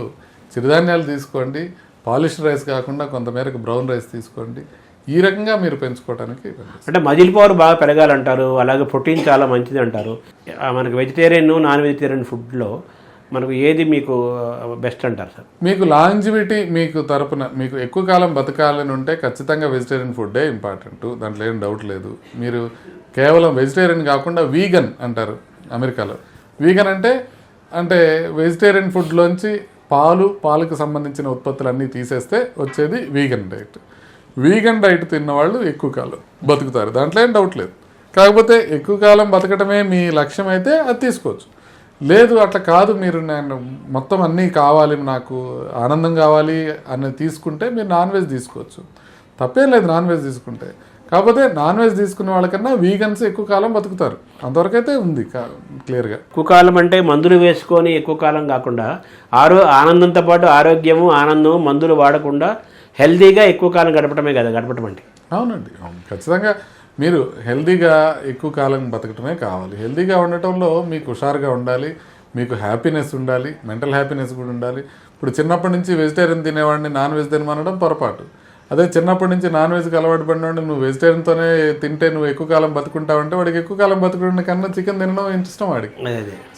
చిరుధాన్యాలు తీసుకోండి, పాలిష్డ్ రైస్ కాకుండా కొంతమేరకు బ్రౌన్ రైస్ తీసుకోండి, ఈ రకంగా మీరు పెంచుకోవడానికి. అంటే మజిల్ పవర్ బాగా పెరగాలంటారు, అలాగే ప్రోటీన్ చాలా మంచిది అంటారు. మనకి వెజిటేరియన్, నాన్ వెజిటేరియన్ ఫుడ్లో మనకు ఏది మీకు బెస్ట్ అంటారు సార్? మీకు లాంజివిటీ మీకు తరపున మీకు ఎక్కువ కాలం బతకాలని ఉంటే ఖచ్చితంగా వెజిటేరియన్ ఫుడ్డే ఇంపార్టెంట్, దాంట్లో ఏం డౌట్ లేదు. మీరు కేవలం వెజిటేరియన్ కాకుండా వీగన్ అంటారు అమెరికాలో. వీగన్ అంటే వెజిటేరియన్ ఫుడ్లోంచి పాలకు సంబంధించిన ఉత్పత్తులు అన్నీ తీసేస్తే వచ్చేది వీగన్ డైట్. వీగన్ డైట్ తిన్నవాళ్ళు ఎక్కువ కాలం బతుకుతారు, దాంట్లో ఏం డౌట్ లేదు. కాకపోతే ఎక్కువ కాలం బతకటమే మీ లక్ష్యం అయితే అది తీసుకోవచ్చు. లేదు అట్లా కాదు, మీరు నేను మొత్తం అన్నీ కావాలి, నాకు ఆనందం కావాలి అని తీసుకుంటే మీరు నాన్ వెజ్ తీసుకోవచ్చు, తప్పేం లేదు నాన్ వెజ్ తీసుకుంటే. కాకపోతే నాన్ వెజ్ తీసుకునే వాళ్ళకన్నా వీగన్స్ ఎక్కువ కాలం బతుకుతారు, అంతవరకైతే ఉంది క్లియర్గా. ఎక్కువ కాలం అంటే మందులు వేసుకొని ఎక్కువ కాలం కాకుండా ఆనందంతో పాటు ఆరోగ్యము, ఆనందము, మందులు వాడకుండా హెల్దీగా ఎక్కువ కాలం గడపటమే కదా గడపటం అంటే. అవునండి, అవును, ఖచ్చితంగా మీరు హెల్దీగా ఎక్కువ కాలం బతకటమే కావాలి. హెల్దీగా ఉండటంలో మీకు హుషారుగా ఉండాలి, మీకు హ్యాపీనెస్ ఉండాలి, మెంటల్ హ్యాపీనెస్ కూడా ఉండాలి. ఇప్పుడు చిన్నప్పటి నుంచి వెజిటేరియన్ తినేవాడిని నాన్ వెజ్ తినమనడం పొరపాటు. అదే చిన్నప్పటి నుంచి నాన్ వెజ్కి అలవాటు పడినవాడిని నువ్వు వెజిటేరియన్తోనే తింటే నువ్వు ఎక్కువ కాలం బతుకుంటావంటే వాడికి ఎక్కువ కాలం బతుకునే కన్నా చికెన్ తినడం ఇంట్రెస్ట్ వాడికి.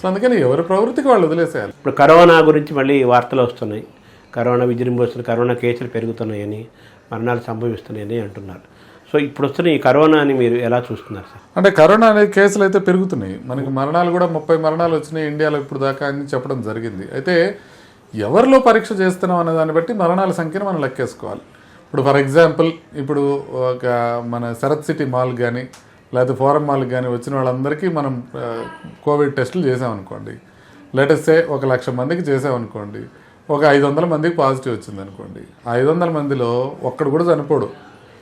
సో అందుకని ఎవరి ప్రవృత్తికి వాళ్ళు వదిలేసేయాలి. ఇప్పుడు కరోనా గురించి మళ్ళీ వార్తలు వస్తున్నాయి, కరోనా విజృంభిస్తున్న కరోనా కేసులు పెరుగుతున్నాయని, మరణాలు సంభవిస్తున్నాయని అంటున్నారు. సో ఇప్పుడు వస్తున్న ఈ కరోనాని మీరు ఎలా చూస్తున్నారు సార్? అంటే కరోనా అనే కేసులు అయితే పెరుగుతున్నాయి. మనకి మరణాలు కూడా 30 మరణాలు వచ్చినాయి ఇండియాలో ఇప్పుడు దాకా అని చెప్పడం జరిగింది. అయితే ఎవరిలో పరీక్ష చేస్తున్నాం అనే దాన్ని బట్టి మరణాల సంఖ్యను మనం లెక్కేసుకోవాలి. ఇప్పుడు ఫర్ ఎగ్జాంపుల్ ఇప్పుడు ఒక మన శరత్ సిటీ మాల్ కానీ లేకపోతే ఫోరం మాల్కి కానీ వచ్చిన వాళ్ళందరికీ మనం కోవిడ్ టెస్టులు చేసామనుకోండి. లెటెస్ట్ సే 1,00,000 మందికి చేసామనుకోండి, ఒక 500 మందికి పాజిటివ్ వచ్చింది అనుకోండి. 500 మందిలో ఒక్కడు కూడా చనిపోడు,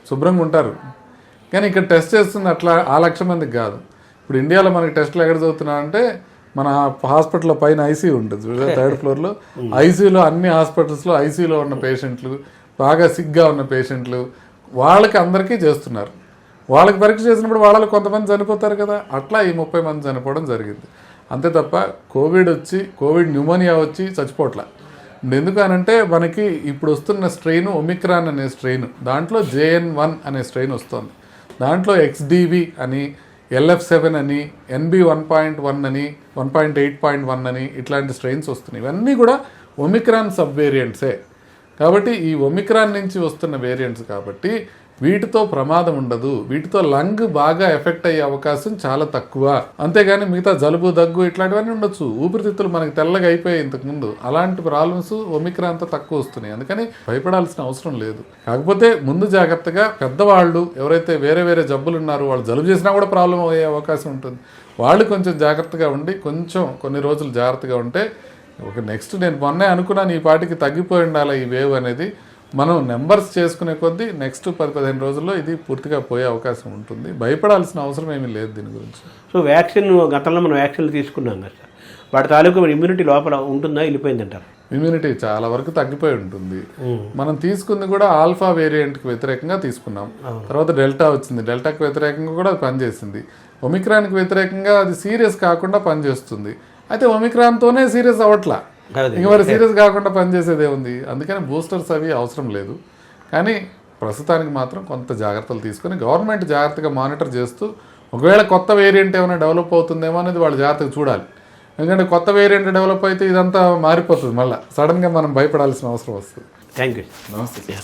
శుభ్రంగా ఉంటారు. కానీ ఇక్కడ టెస్ట్ చేస్తుంది అట్లా 1,00,000 మందికి కాదు. ఇప్పుడు ఇండియాలో మనకి టెస్టులు ఎక్కడ చదువుతున్నారంటే మన హాస్పిటల్లో పైన ఐసీయూ ఉంటుంది, 3rd ఫ్లోర్లో ఐసీయూలో, అన్ని హాస్పిటల్స్లో ఐసీయూలో ఉన్న పేషెంట్లు, బాగా సిగ్గా ఉన్న పేషెంట్లు, వాళ్ళకి అందరికీ చేస్తున్నారు. వాళ్ళకి పరీక్ష చేసినప్పుడు వాళ్ళు కొంతమంది చనిపోతారు కదా, అట్లా ఈ 30 మంది చనిపోవడం జరిగింది. అంతే తప్ప కోవిడ్ న్యూమోనియా వచ్చి చచ్చిపోవట్ల. ఎందుకనంటే మనకి ఇప్పుడు వస్తున్న స్ట్రెయిన్ ఒమిక్రాన్ అనే స్ట్రెయిన్, దాంట్లో JN1 అనే స్ట్రెయిన్ వస్తుంది. దాంట్లో XDV అని, LF7 అని, NB 1.1 అని, 1.8.1 అని ఇట్లాంటి స్ట్రెయిన్స్ వస్తున్నాయి. ఇవన్నీ కూడా ఒమిక్రాన్ సబ్ వేరియంట్సే. కాబట్టి ఈ ఒమిక్రాన్ నుంచి వస్తున్న వేరియంట్స్ కాబట్టి వీటితో ప్రమాదం ఉండదు, వీటితో లంగ్ బాగా ఎఫెక్ట్ అయ్యే అవకాశం చాలా తక్కువ. అంతేగాని మిగతా జలుబు, దగ్గు ఇట్లాంటివన్నీ ఉండొచ్చు. ఊపిరితిత్తులు మనకి తెల్లగా అయిపోయాయి ఇంతకుముందు, అలాంటి ప్రాబ్లమ్స్ ఒమిక్రాన్తో తక్కువ వస్తున్నాయి. అందుకని భయపడాల్సిన అవసరం లేదు. కాకపోతే ముందు జాగ్రత్తగా పెద్దవాళ్ళు ఎవరైతే వేరే వేరే జబ్బులు ఉన్నారో, వాళ్ళు జలుబు చేసినా కూడా ప్రాబ్లం అయ్యే అవకాశం ఉంటుంది. వాళ్ళు కొంచెం జాగ్రత్తగా ఉండి కొన్ని రోజులు జాగ్రత్తగా ఉంటే నెక్స్ట్ నేను మొన్నే అనుకున్నాను ఈ పాటికి తగ్గిపోయి ఉండాలి ఈ వేవ్ అనేది. మనం నెంబర్స్ చేసుకునే కొద్దీ నెక్స్ట్ 10-15 రోజుల్లో ఇది పూర్తిగా పోయే అవకాశం ఉంటుంది. భయపడాల్సిన అవసరం ఏమీ లేదు దీని గురించి. సో వ్యాక్సిన్, గతంలో మనం వ్యాక్సిన్లు తీసుకున్నాం కదా సార్, వాటి తాలూకు ఇమ్యూనిటీ లోపల ఉంటుందా, వెళ్ళిపోయిందంటారు? ఇమ్యూనిటీ చాలా వరకు తగ్గిపోయి ఉంటుంది. మనం తీసుకుంది కూడా ఆల్ఫా వేరియంట్కి వ్యతిరేకంగా తీసుకున్నాం. తర్వాత డెల్టా వచ్చింది, డెల్టాకి వ్యతిరేకంగా కూడా అది పనిచేసింది. ఒమిక్రాన్కి వ్యతిరేకంగా అది సీరియస్ కాకుండా పనిచేస్తుంది. అయితే ఒమిక్రాన్తోనే సీరియస్ అవ్వట్లా, ఇంక మరి సీరియస్ కాకుండా పనిచేసేదే ఉంది. అందుకని బూస్టర్స్ అవి అవసరం లేదు. కానీ ప్రస్తుతానికి మాత్రం కొంత జాగ్రత్తలు తీసుకొని గవర్నమెంట్ జాగ్రత్తగా మానిటర్ చేస్తూ, ఒకవేళ కొత్త వేరియంట్ ఏమైనా డెవలప్ అవుతుందేమో అనేది వాళ్ళు జాగ్రత్తగా చూడాలి. ఎందుకంటే కొత్త వేరియంట్ డెవలప్ అయితే ఇదంతా మారిపోతుంది, మళ్ళీ సడన్గా మనం భయపడాల్సిన అవసరం వస్తుంది. Thank you. నమస్తే.